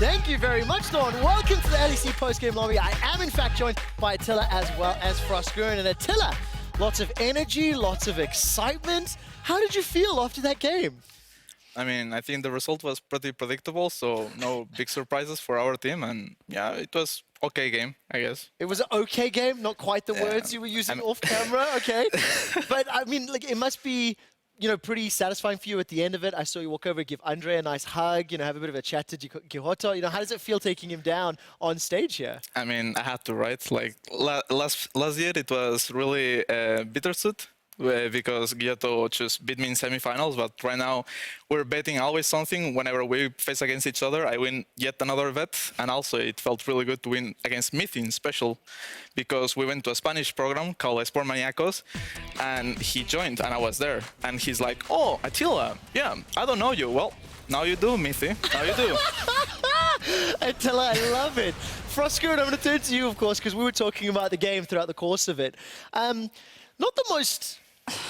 Thank you very much, Dawn. Welcome to the LEC post-game lobby. I am, in fact, joined by Attila as well as Froskuren. And Attila, lots of energy, lots of excitement. How did you feel after that game? I mean, I think the result was pretty predictable, so no big surprises for our team. And yeah, it was okay game, I guess. It was an okay game, not quite the words you were using off camera, okay? But I mean, like, it must be, pretty satisfying for you at the end of it. I saw you walk over, give Andre a nice hug, have a bit of a chat to Gihoto. How does it feel taking him down on stage here? I mean, I had to, right? Like last year, it was really bittersweet because Gihoto just beat me in semifinals. But right now, we're betting always something. Whenever we face against each other, I win yet another bet. And also, it felt really good to win against Mithi in special, because we went to a Spanish program called Sport Maniacos, and he joined, and I was there. And he's like, "Oh, Attila, yeah, I don't know you." Well, now you do, Mithi. Now you do. Attila, I love it. Froskuren, I'm going to turn to you, of course, because we were talking about the game throughout the course of it. Not the most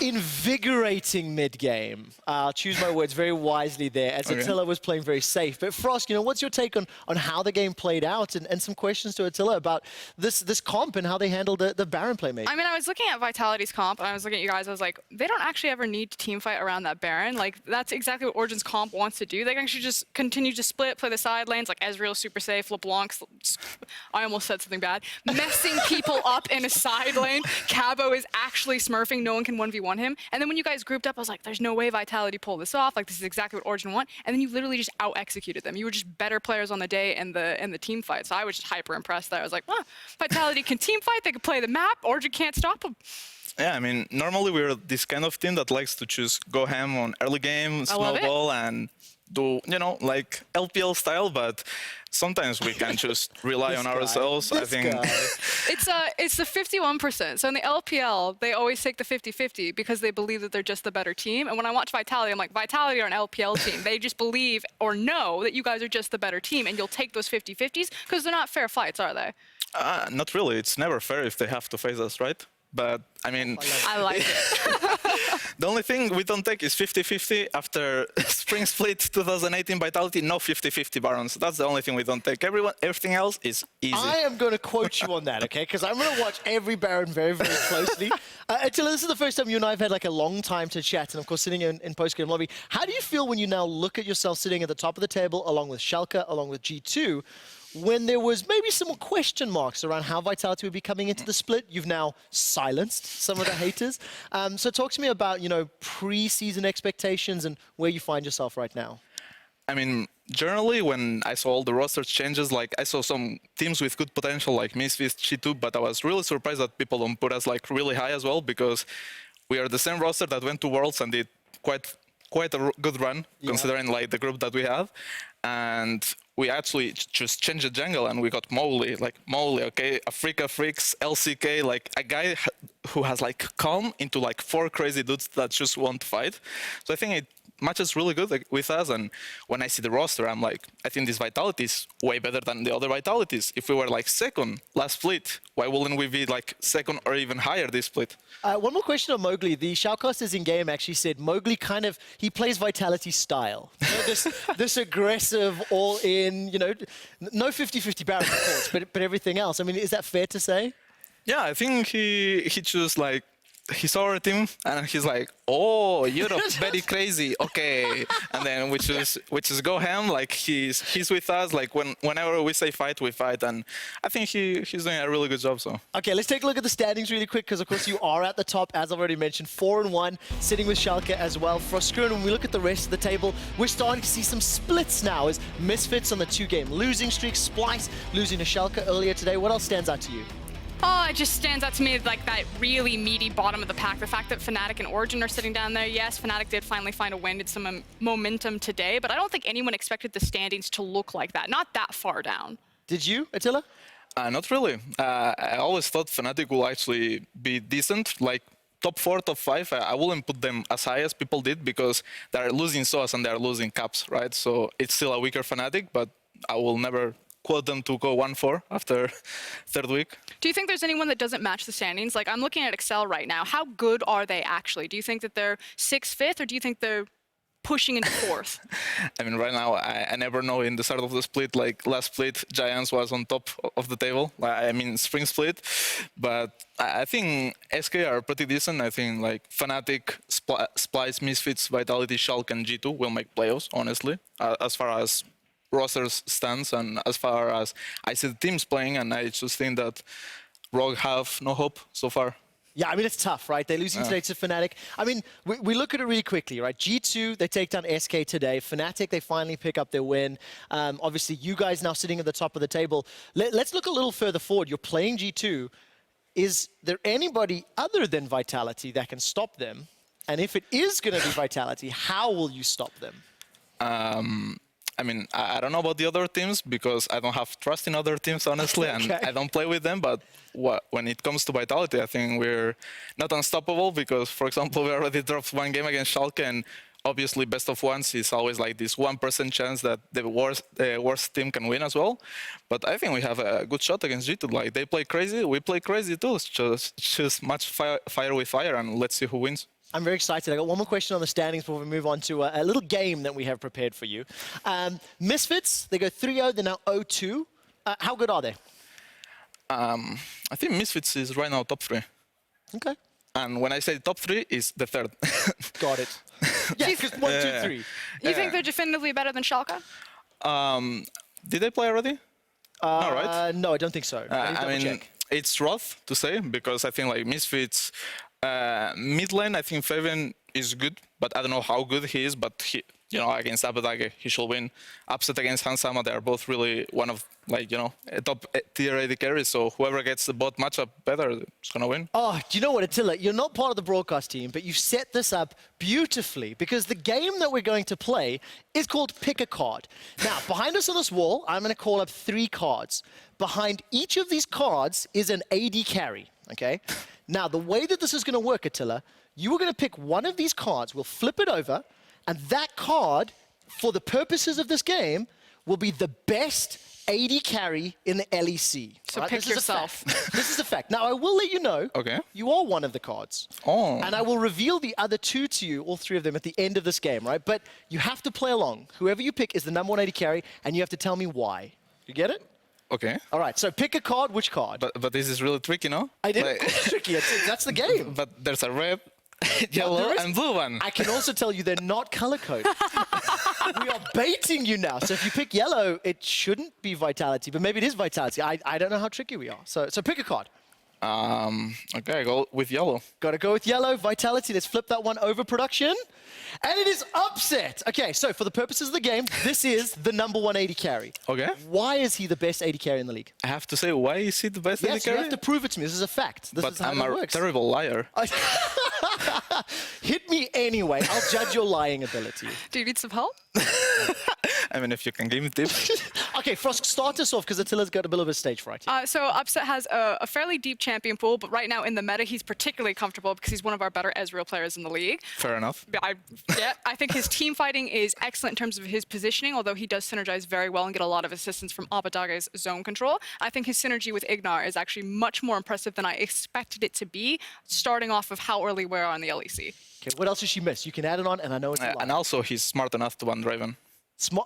invigorating mid-game. I'll choose my words very wisely there, as Attila was playing very safe. But Frosk, what's your take on how the game played out, and some questions to Attila about this comp and how they handled the Baron play, maybe? I mean, I was looking at Vitality's comp, and I was looking at you guys, I was like, they don't actually ever need to team fight around that Baron. Like, that's exactly what Origin's comp wants to do. They can actually just continue to split, play the side lanes, like Ezreal's super safe, LeBlanc's, I almost said something bad, messing people up in a side lane. Cabo is actually smurfing, no one can 1v1 him. And then when you guys grouped up, I was like, there's no way Vitality pulled this off. Like, this is exactly what Origin want. And then you literally just out-executed them. You were just better players on the day in the team fight. So I was just hyper impressed there. I was like, Vitality can team fight. They can play the map. Origin can't stop them. Yeah, I mean, normally we're this kind of team that likes to just go ham on early game, snowball, and do, like LPL style, but sometimes we can just rely on ourselves. I think it's the 51%. So in the LPL, they always take the 50-50 because they believe that they're just the better team. And when I watch Vitality, I'm like, Vitality are an LPL team. They just believe or know that you guys are just the better team, and you'll take those 50-50s because they're not fair fights, are they? Not really. It's never fair if they have to face us, right? But, I mean... I like it. The only thing we don't take is 50-50. After Spring Split 2018 Vitality, no 50-50 Barons. That's the only thing we don't take. Everything else is easy. I am going to quote you on that, okay? Because I'm going to watch every Baron very, very closely. Attila, this is the first time you and I have had like a long time to chat, and of course sitting in post-game lobby. How do you feel when you now look at yourself sitting at the top of the table, along with Schalke, along with G2, when there was maybe some more question marks around how Vitality would be coming into the split? You've now silenced some of the haters. So talk to me about, pre-season expectations and where you find yourself right now. I mean, generally, when I saw all the roster changes, like I saw some teams with good potential, like Misfits, G2, but I was really surprised that people don't put us like really high as well, because we are the same roster that went to Worlds and did quite a good run, considering like the group that we have. And we actually just changed the jungle, and we got Mowgli, okay, Africa Freaks, LCK, like a guy who has like calm into like 4 crazy dudes that just want to fight. So I think it matches really good with us, and when I see the roster, I'm like, I think this Vitality is way better than the other Vitalities. If we were like second last split, why wouldn't we be like second or even higher this split? One more question on Mowgli. The shoutcasters in game actually said Mowgli he plays Vitality style. This aggressive, all in, no 50-50 Baron, of course, but everything else. I mean, is that fair to say? Yeah, I think he just like, he saw our team and he's like, "Oh, Europe, very crazy, okay." And then we just go ham. Like he's with us. Like whenever we say fight, we fight. And I think he's doing a really good job. So okay, let's take a look at the standings really quick, because of course you are at the top, as I've already mentioned, 4-1, sitting with Schalke as well. Froskuren, when we look at the rest of the table, we're starting to see some splits now. As Misfits on the 2-game losing streak, Splice losing to Schalke earlier today. What else stands out to you? Oh, it just stands out to me like that really meaty bottom of the pack. The fact that Fnatic and Origin are sitting down there. Yes, Fnatic did finally find a win, did some momentum today, but I don't think anyone expected the standings to look like that. Not that far down. Did you, Attila? Not really. I always thought Fnatic will actually be decent, like top 4, top 5. I wouldn't put them as high as people did, because they're losing SOAS and they're losing Caps, right? So it's still a weaker Fnatic, but I will never quote them to go 1-4 after 3rd week. Do you think there's anyone that doesn't match the standings? Like, I'm looking at Excel right now. How good are they actually? Do you think that they're 6th, 5th, or do you think they're pushing into fourth? I mean, right now, I never know in the start of the split, like last split, Giants was on top of the table. I mean, spring split. But I think SK are pretty decent. I think like Fnatic, Splice, Misfits, Vitality, Shulk, and G2 will make playoffs, honestly, as far as rosters stands and as far as I see the teams playing. And I just think that Rogue have no hope so far. Yeah, I mean, it's tough, right? They're losing today to Fnatic. I mean, we look at it really quickly, right? G2, they take down SK today. Fnatic, they finally pick up their win. Obviously, you guys now sitting at the top of the table. Let's look a little further forward. You're playing G2. Is there anybody other than Vitality that can stop them? And if it is going to be Vitality, how will you stop them? I mean, I don't know about the other teams because I don't have trust in other teams, honestly, and I don't play with them. But when it comes to Vitality, I think we're not unstoppable because, for example, we already dropped one game against Schalke, and obviously best of ones is always like this 1% chance that the worst team can win as well. But I think we have a good shot against G2. Like, they play crazy, we play crazy too. It's just match fire with fire, and let's see who wins. I'm very excited. I got one more question on the standings before we move on to a little game that we have prepared for you. Misfits, they go 3-0, they're now 0-2. How good are they? I think Misfits is right now top 3. Okay. And when I say top 3, is the third. Got it. Yeah, because 1, 2, 3. You think they're definitively better than Schalke? Did they play already? No, right? No, I don't think so. I mean, check. it's rough to say because I think like Misfits mid lane, I think Fabian is good, but I don't know how good he is. But he, against Abadage, he should win. Upset against Hansama, they are both really one of a top tier AD carries. So whoever gets the bot matchup better is gonna win. Oh, do you know what, Attila? You're not part of the broadcast team, but you've set this up beautifully because the game that we're going to play is called Pick a Card. Now, behind us on this wall, I'm going to call up 3 cards. Behind each of these cards is an AD carry, okay? Now, the way that this is going to work, Attila, you are going to pick one of these cards, we'll flip it over, and that card, for the purposes of this game, will be the best AD carry in the LEC. So right? pick yourself. This is a fact. Now, I will let you know, you are one of the cards. Oh. And I will reveal the other 2 to you, all 3 of them, at the end of this game, right? But you have to play along. Whoever you pick is the number 1 AD carry, and you have to tell me why. You get it? Okay. All right, so pick a card. Which card? But this is really tricky, no? I didn't. It's tricky. That's the game. But there's a red, yellow, and blue one. I can also tell you they're not color-coded. We are baiting you now. So if you pick yellow, it shouldn't be Vitality, but maybe it is Vitality. I don't know how tricky we are. So pick a card. Okay, go with yellow. Got to go with yellow. Vitality. Let's flip that one over, production. And it is upset. Okay, so for the purposes of the game, this is the number 1 AD carry. Okay. Why is he the best AD carry in the league? I have to say, why is he the best AD Yes, you carry? have to prove it to me. This is a fact. This is how I'm it a works. terrible liar. Hit me anyway. I'll judge your lying ability. Do you need some help? I mean, if you can give me tips. Okay, Frost, start us off because Attila's got a bit of a stage fright. So Upset has a fairly deep champion pool, but right now in the meta, he's particularly comfortable because he's one of our better Ezreal players in the league. Fair enough. I think his team fighting is excellent in terms of his positioning, although he does synergize very well and get a lot of assistance from Abadage's zone control. I think his synergy with Ignar is actually much more impressive than I expected it to be, starting off of how early we are on the LEC. Okay, what else did she miss? You can add it on, and I know it's a lie. And also, he's smart enough to one Draven.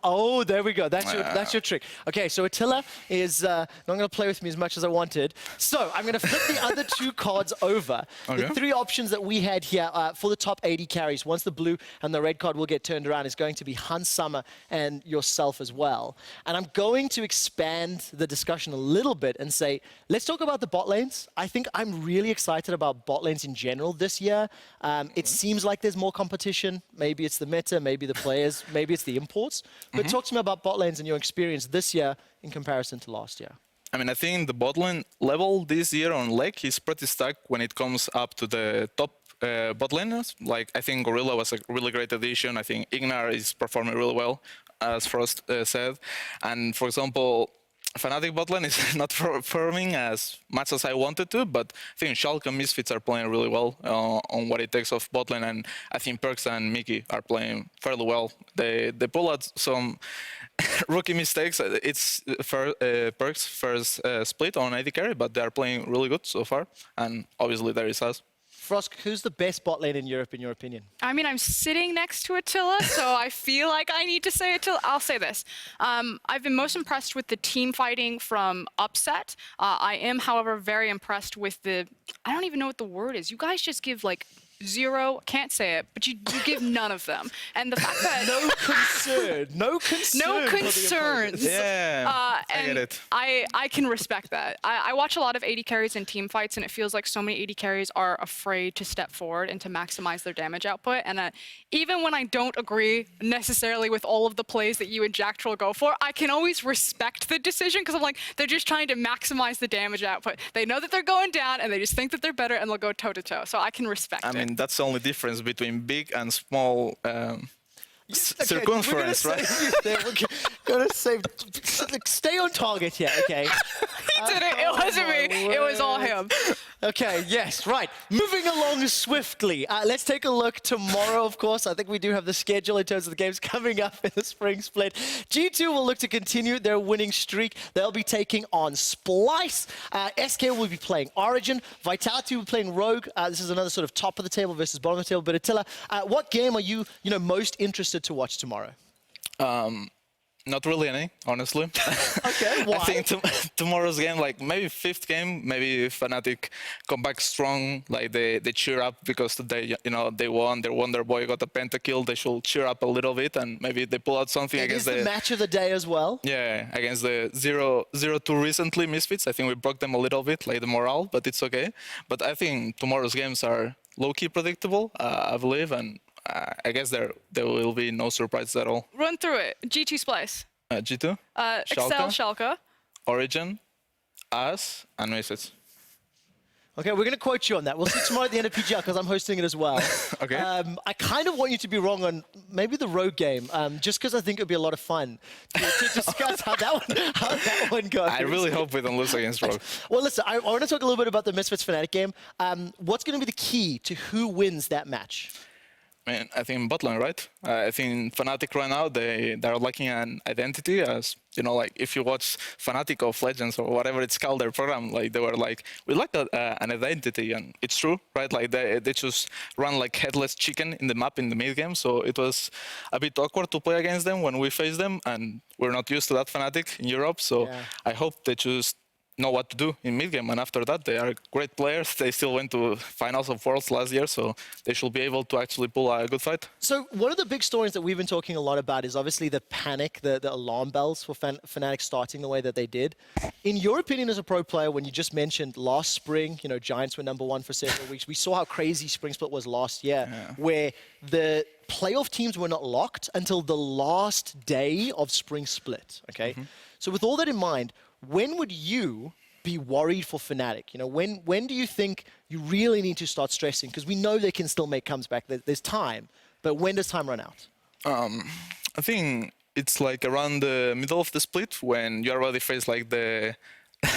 Oh, there we go. That's your trick. Okay, so Attila is not going to play with me as much as I wanted. So I'm going to flip the other 2 cards over. Okay. The 3 options that we had here for the top 80 carries, once the blue and the red card will get turned around, is going to be Hans Summer and yourself as well. And I'm going to expand the discussion a little bit and say, let's talk about the bot lanes. I think I'm really excited about bot lanes in general this year. It seems like there's more competition. Maybe it's the meta, maybe the players, maybe it's the imports. But talk to me about bot lanes and your experience this year in comparison to last year. I mean, I think the bot lane level this year on LEC is pretty stuck when it comes up to the top bot laners. Like, I think Gorilla was a really great addition. I think Ignar is performing really well, as Frost said. And for example, Fnatic bot lane is not performing as much as I wanted to, but I think Schalke and Misfits are playing really well on what it takes off bot lane, and I think Perks and Mickey are playing fairly well. They pull out some rookie mistakes. It's Perks' first split on AD carry, but they are playing really good so far, and obviously there is us. Frosk, who's the best bot lane in Europe, in your opinion? I mean, I'm sitting next to Attila, so I feel like I need to say Attila. I'll say this. I've been most impressed with the team fighting from Upset. I am, however, very impressed with the... I don't even know what the word is. You guys just give, like, zero, can't say it, but you give none of them. And the fact that... No concern. No concern. No for the concerns. Yeah, I and get it. I can respect that. I watch a lot of AD carries in team fights, and it feels like so many AD carries are afraid to step forward and to maximize their damage output. And even when I don't agree necessarily with all of the plays that you and Jack Troll go for, I can always respect the decision because I'm like, they're just trying to maximize the damage output. They know that they're going down, and they just think that they're better, and they'll go toe-to-toe. So I can respect it. I mean, that's the only difference between big and small circumference, we're right? We're gonna save. Stay on target here, okay? He did it. It wasn't me. It was all him. Okay, yes, right. Moving along swiftly. Let's take a look tomorrow, of course. I think we do have the schedule in terms of the games coming up in the spring split. G2 will look to continue their winning streak. They'll be taking on Splice. SK will be playing Origin. Vitality will be playing Rogue. This is another sort of top of the table versus bottom of the table. But Attila, what game are you most interested to watch tomorrow? Not really any, honestly. Okay, why? I think tomorrow's game, like maybe fifth game, maybe Fnatic come back strong, like they cheer up because they won. Their Wonder Boy got a pentakill. They should cheer up a little bit, and maybe they pull out something It against is the match of the day as well. Yeah, against the 0-2 recently Misfits. I think we broke them a little bit, like the morale, but it's okay. But I think tomorrow's games are low-key predictable, I believe, and I guess there will be no surprises at all. Run through it. G2 Splice. G2, Excel, Schalke. Origin, us, and Misfits. Okay, we're going to quote you on that. We'll see tomorrow at the end of PGL because I'm hosting it as well. Okay. I kind of want you to be wrong on maybe the Rogue game, just because I think it would be a lot of fun to discuss how that one goes. I really hope we don't lose against Rogue. Well, listen, I want to talk a little bit about the Misfits Fnatic game. What's going to be the key to who wins that match? I think botline, right? I think Fnatic right now, they're lacking an identity as, like if you watch Fnatic of Legends or whatever it's called, their program, like they were like, we lack an identity, and it's true, right? Like they just run like headless chicken in the map in the mid game, so it was a bit awkward to play against them when we faced them, and we're not used to that Fnatic in Europe, so yeah. I hope they just know what to do in mid-game, and after that they are great players. They still went to finals of Worlds last year, so they should be able to actually pull a good fight. So one of the big stories that we've been talking a lot about is obviously the panic, the alarm bells for Fnatic starting the way that they did. In your opinion as a pro player, when you just mentioned last spring, Giants were #1 for several weeks. We saw how crazy Spring Split was last year, where the playoff teams were not locked until the last day of Spring Split, okay? So with all that in mind, when would you be worried for Fnatic? When do you think you really need to start stressing? Because we know they can still make comebacks. There's time, but when does time run out? I think it's like around the middle of the split when you already face like the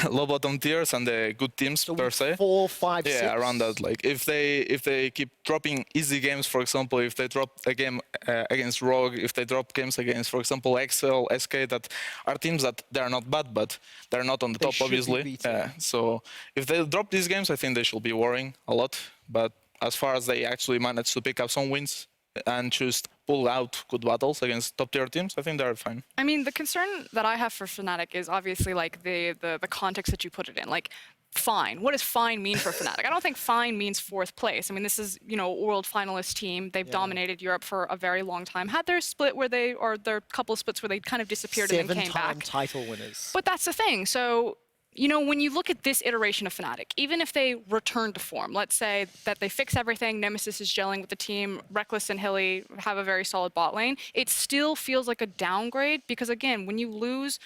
low bottom tiers and the good teams So per se. 4, 5, 6. Yeah, around that. Like if they keep dropping easy games, for example, if they drop a game against Rogue, if they drop games against, for example, XL, SK, that are teams that they are not bad, but they're not on the top, obviously. So if they drop these games, I think they should be worrying a lot. But as far as they actually manage to pick up some wins and just pull out good battles against top tier teams, I think they're fine. I mean, the concern that I have for Fnatic is obviously like the context that you put it in. Like, fine. What does fine mean for Fnatic? I don't think fine means 4th place. I mean, this is, a world finalist team. They've dominated Europe for a very long time. Had their split where their couple of splits where they kind of disappeared and then came back. 7-time title winners. But that's the thing. So, when you look at this iteration of Fnatic, even if they return to form, let's say that they fix everything, Nemesis is gelling with the team, Reckless and Hilly have a very solid bot lane, it still feels like a downgrade because, again, when you lose,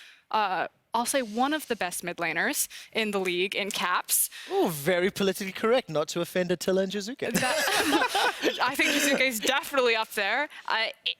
I'll say one of the best mid laners in the league in caps. Oh, very politically correct, not to offend Attila and Jizuke. I think Jizuke is definitely up there.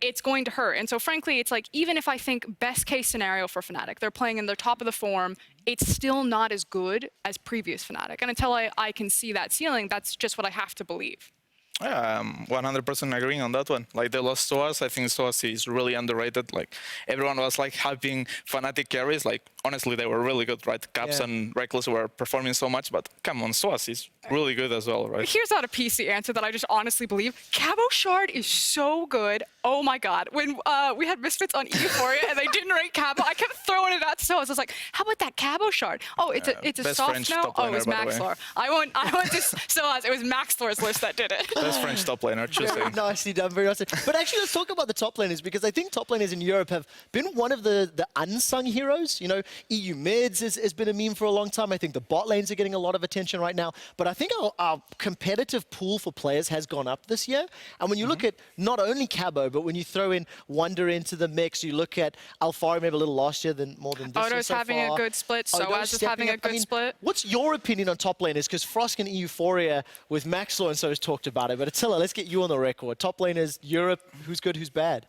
It's going to hurt. And so, frankly, it's like, even if I think best case scenario for Fnatic, they're playing in their top of the form, it's still not as good as previous Fnatic. And until I can see that ceiling, that's just what I have to believe. Yeah, I'm 100% agreeing on that one. Like, they lost SOAS. I think SOAS is really underrated. Like, everyone was like hyping Fnatic carries. Like, honestly, they were really good, right? Caps Yeah. and Reckless were performing so much, but come on, Soas is really good as well, right? Here's not a PC answer that I just honestly believe. Cabo Shard is so good. Oh my god. When we had Misfits on Euphoria and they didn't rank Cabo, I kept throwing it at Soas. I was like, how about that Cabo Shard? Oh, it's a best soft French no? top Oh, it was laner, by the way. Maxlor. I went to Soas. It was Maxlor's list that did it. Best French top laner, Very choosing. nicely done, very nicely. But actually, let's talk about the top laners because I think top laners in Europe have been one of the unsung heroes. You know, EU mids has been a meme for a long time. I think the bot lanes are getting a lot of attention right now. But I think our competitive pool for players has gone up this year. And when you look at not only Cabo, but when you throw in Wonder into the mix, you look at Alfari maybe a little last year than more than this year Odo's so having far. a good split. Odo's Soaz is having stepping a up. good split. What's your opinion on top laners? Because Frost and Euphoria with Maxlor and so has talked about it. But Attila, let's get you on the record. Top laners, Europe, who's good, who's bad?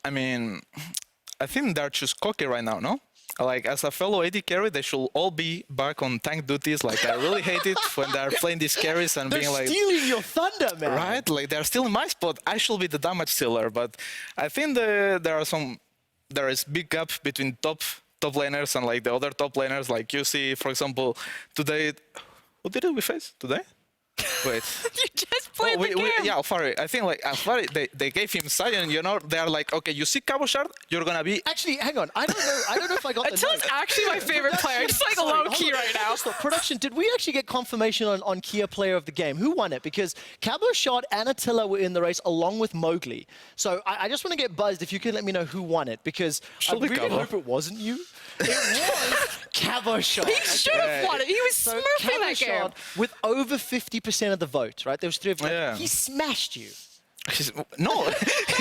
I mean, I think they're just cocky right now, no? Like, as a fellow AD carry, they should all be back on tank duties. Like, I really hate it when they're playing these carries and They're being like... stealing your thunder, man. Right? Like, they're still in my spot. I should be the damage stealer. But I think there is big gap between top laners and, like, the other top laners. Like, you see, for example, today... Who did we face today? Wait. You just played the game. Yeah, Alfari. I think, like, Alfari, they gave him Sion, you know? They're like, okay, you see Cabo Shard, you're gonna be... Actually, hang on. I don't know if I got the Attila's note. actually my favorite player. Just like Sorry, low key hold on. right now. Stop. Production, did we actually get confirmation on Kia player of the game? Who won it? Because Cabo Shard and Attila were in the race along with Mowgli. So I just want to get buzzed if you can let me know who won it, because I Should be really Cabo. hope it wasn't you. It was Cabo Shard. He should have won it. He was So smurfing Cabo that game. Shard, with over 50% of the vote, right? There was 3 of them. Yeah. He smashed you. No,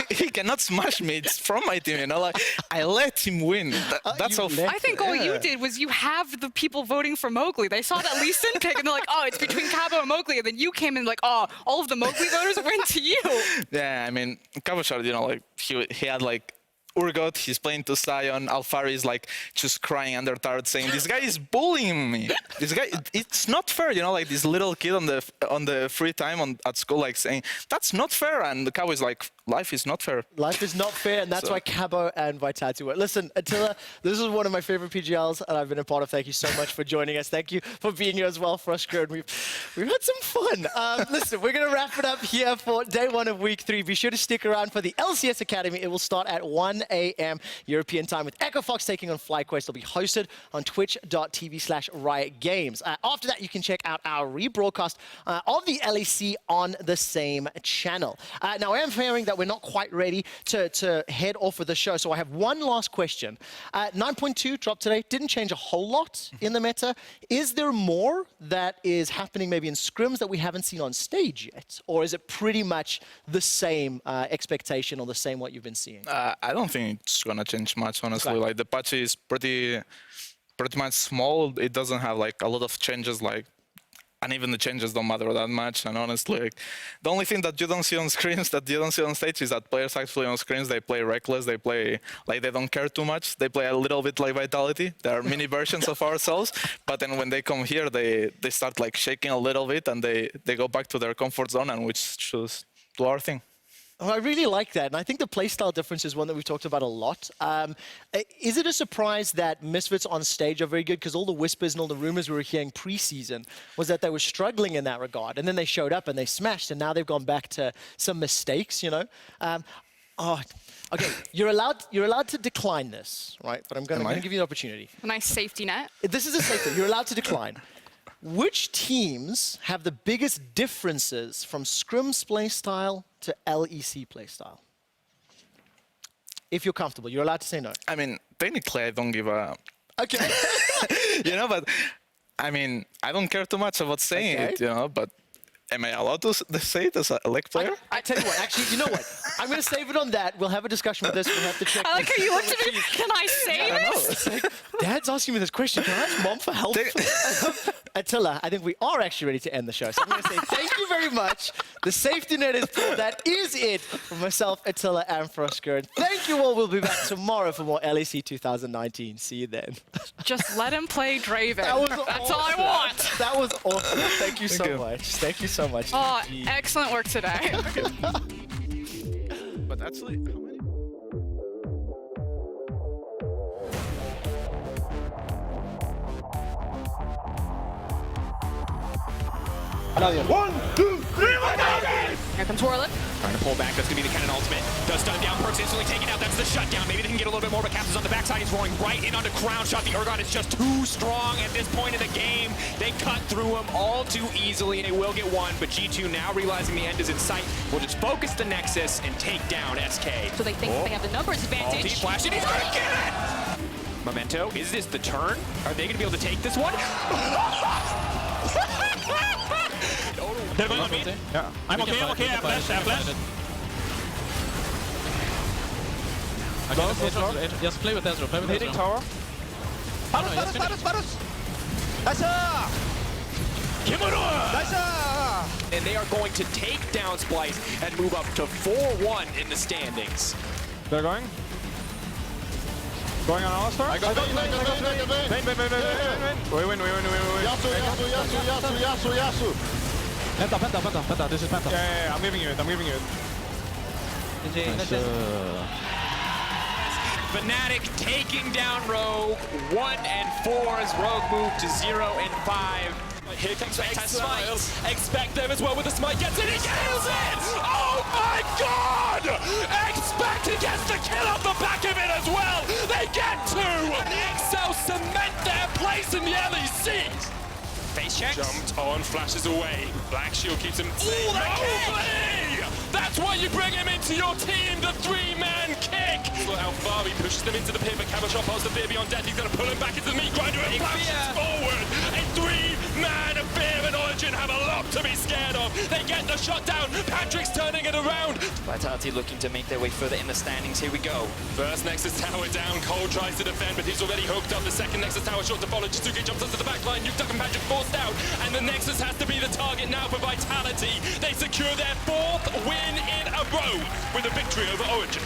he cannot smash me. It's from my team, you know? Like, I let him win. That's you how... let I think all you Yeah. did was you have the people voting for Mowgli. They saw that Lee Sin pick and they're like, oh, it's between Cabo and Mowgli. And then you came in like, oh, all of the Mowgli voters went to you. Yeah, I mean, Cabo Shard, you know, like, he had, like, Urgot, he's playing to Sion. Alfari is like just crying under turret saying, this guy is bullying me. This guy, it's not fair, you know, like this little kid on the free time at school, like saying, that's not fair. And the Cabo is like, life is not fair. Life is not fair, and that's why Cabo and Vitality were. Listen, Attila, this is one of my favorite PGLs, and I've been a part of. Thank you so much for joining us. Thank you for being here as well, Frusker. And we've had some fun. Listen, we're going to wrap it up here for day 1 of week 3. Be sure to stick around for the LCS Academy. It will start at 1 a.m. European time with Echo Fox taking on FlyQuest. It'll be hosted on twitch.tv/Riot Games. After that, you can check out our rebroadcast of the LEC on the same channel. Now, I am hearing that we're not quite ready to head off with the show, so I have one last question. 9.2 dropped today, didn't change a whole lot in the meta. Is there more that is happening maybe in scrims that we haven't seen on stage yet? Or is it pretty much the same expectation or the same what you've been seeing? I don't think it's gonna change much, honestly. Okay. Like, the patch is pretty much small. It doesn't have, like, a lot of changes, like, and even the changes don't matter that much. And honestly, like, the only thing that you don't see on screens, that you don't see on stage, is that players actually on screens, they play reckless, they play, like, they don't care too much. They play a little bit like Vitality. They are mini versions of ourselves. But then when they come here, they start, like, shaking a little bit, and they go back to their comfort zone, and which choose do our thing. Oh, I really like that, and I think the playstyle difference is one that we've talked about a lot. Is it a surprise that Misfits on stage are very good? Because all the whispers and all the rumors we were hearing pre-season was that they were struggling in that regard, and then they showed up and they smashed, and now they've gone back to some mistakes, you know? Okay, you're allowed to decline this, right? But I'm going to give you the opportunity. A nice safety net. This is a safe thing. You're allowed to decline. Which teams have the biggest differences from Scrim's playstyle to LEC playstyle? If you're comfortable, you're allowed to say no. I mean, technically, I don't give a... Okay. You know, but, I mean, I don't care too much about saying Okay. it, you know, but am I allowed to say it as a LEC player? I tell you what, actually, you know what? I'm going to save it on that. We'll have a discussion with this. We'll have to check. I like how you looked at me. Can I say this? It's like, Dad's asking me this question. Can I ask Mom for help? Attila, I think we are actually ready to end the show. So I'm going to say thank you very much. The safety net is pulled. That is it for myself, Attila, and Frosker. And thank you all. We'll be back tomorrow for more LEC 2019. See you then. Just let him play Draven. That was That's all I awesome. want. That was awesome. Thank you so you. much. Thank you so much. Oh, GG. excellent work today. But actually, how many? 1, 2, 3, Here comes Warlick. Trying to pull back, that's going to be the cannon ultimate. Does stun him down, perks instantly taken out, that's the shutdown. Maybe they can get a little bit more, but Captain's on the backside. He's rolling right in onto Crown Shot. The Urgot is just too strong at this point in the game. They cut through him all too easily, and they will get one, but G2 now realizing the end is in sight, will just focus the Nexus and take down SK. So they think they have the numbers advantage. He's flashing, he's gonna get it! Memento, is this the turn? Are they gonna be able to take this one? They're going on me. Yeah. I'm okay, I have flash, Just play with Ezreal, play with hitting Ezreal. tower. Varus! Nice! Nice! And they are going to take down Splice and move up to 4-1 in the standings. They're going. Going on All-Star? I got Vayne. We win. Yasu. Penta, this is Penta. Yeah, I'm giving you it. Fnatic taking down Rogue. 1 and 4 as Rogue moved to 0 and 5. Here comes Smite. Expect them as well with the Smite. Gets it, he kills it! Oh my god! Expect he gets the kill off the back of it as well! They get 2! Excel cement their place in the LEC! Face checks. Jumped on, flashes away. Black Shield keeps him safe. Oh, that kick! That's why you bring him into your team, the 3-man kick! Look how far he pushes them into the pit, but Cabochon holds the fear beyond death. He's going to pull him back into the meat grinder and flashes forward. A 3-man fear and Origin have a lot to be scared of. They get the shot down. Patrick's turning it around. Vitality looking to make their way further in the standings. Here we go. First Nexus tower down. Cole tries to defend, but he's already hooked up. The second Nexus tower short to follow. Chizuki jumps onto the back line. Nuke and Patrick forced out. And the Nexus has to be the target now for Vitality. They secure their 4th win in a row with a victory over Origin.